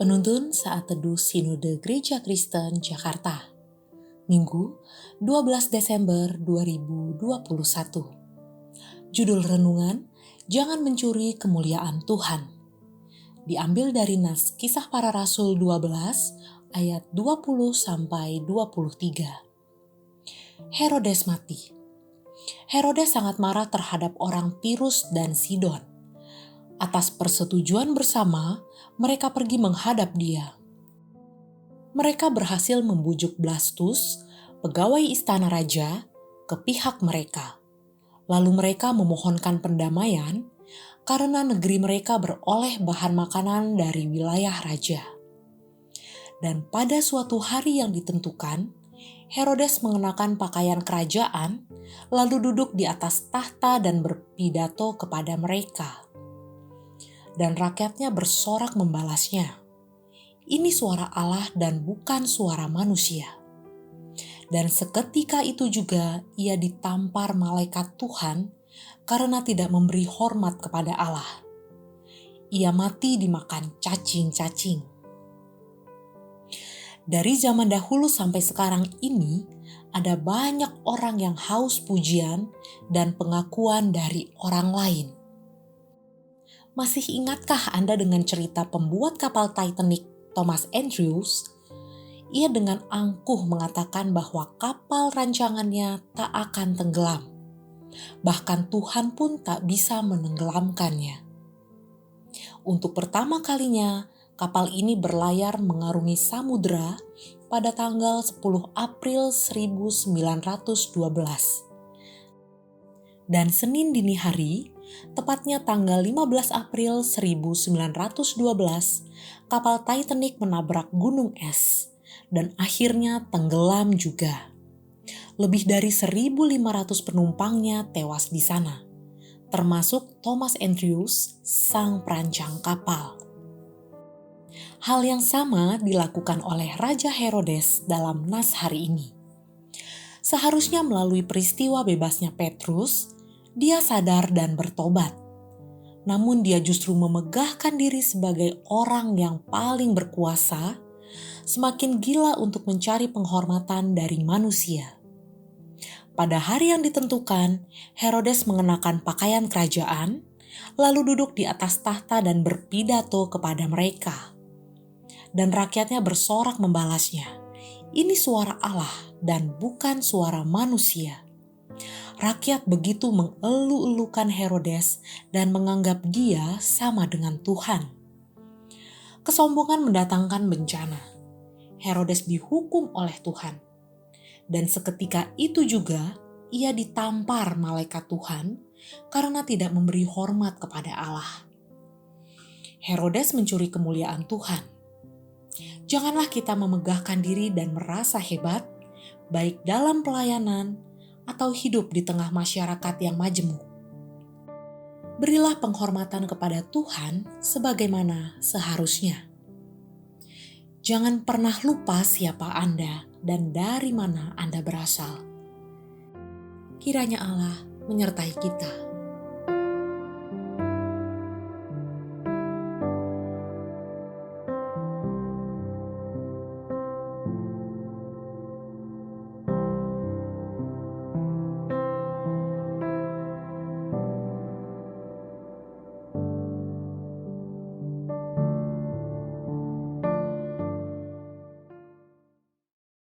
Penuntun Saat Teduh Sinode Gereja Kristen Jakarta, Minggu 12 Desember 2021. Judul renungan, Jangan Mencuri Kemuliaan Tuhan. Diambil dari Nas Kisah Para Rasul 12 ayat 20-23. Herodes mati. Herodes sangat marah terhadap orang Tirus dan Sidon. Atas persetujuan bersama, mereka pergi menghadap dia. Mereka berhasil membujuk Blastus, pegawai istana raja, ke pihak mereka. Lalu mereka memohonkan pendamaian karena negeri mereka beroleh bahan makanan dari wilayah raja. Dan pada suatu hari yang ditentukan, Herodes mengenakan pakaian kerajaan, lalu duduk di atas tahta dan berpidato kepada mereka. Dan rakyatnya bersorak membalasnya, "Ini suara Allah dan bukan suara manusia." Dan seketika itu juga ia ditampar malaikat Tuhan karena tidak memberi hormat kepada Allah. Ia mati dimakan cacing-cacing. Dari zaman dahulu sampai sekarang ini, ada banyak orang yang haus pujian dan pengakuan dari orang lain. Masih ingatkah Anda dengan cerita pembuat kapal Titanic, Thomas Andrews? Ia dengan angkuh mengatakan bahwa kapal rancangannya tak akan tenggelam. Bahkan Tuhan pun tak bisa menenggelamkannya. Untuk pertama kalinya, kapal ini berlayar mengarungi samudera pada tanggal 10 April 1912. Dan Senin dini hari, tepatnya tanggal 15 April 1912, kapal Titanic menabrak gunung es dan akhirnya tenggelam juga. Lebih dari 1.500 penumpangnya tewas di sana, termasuk Thomas Andrews, sang perancang kapal. Hal yang sama dilakukan oleh Raja Herodes dalam nas hari ini. Seharusnya melalui peristiwa bebasnya Petrus, dia sadar dan bertobat. Namun dia justru memegahkan diri sebagai orang yang paling berkuasa, semakin gila untuk mencari penghormatan dari manusia. Pada hari yang ditentukan, Herodes mengenakan pakaian kerajaan, lalu duduk di atas tahta dan berpidato kepada mereka. Dan rakyatnya bersorak membalasnya, "Ini suara Allah dan bukan suara manusia." Rakyat begitu mengeluh-elukan Herodes dan menganggap dia sama dengan Tuhan. Kesombongan mendatangkan bencana. Herodes dihukum oleh Tuhan. Dan seketika itu juga ia ditampar malaikat Tuhan karena tidak memberi hormat kepada Allah. Herodes mencuri kemuliaan Tuhan. Janganlah kita memegahkan diri dan merasa hebat, baik dalam pelayanan atau hidup di tengah masyarakat yang majemuk. Berilah penghormatan kepada Tuhan sebagaimana seharusnya. Jangan pernah lupa siapa Anda dan dari mana Anda berasal. Kiranya Allah menyertai kita.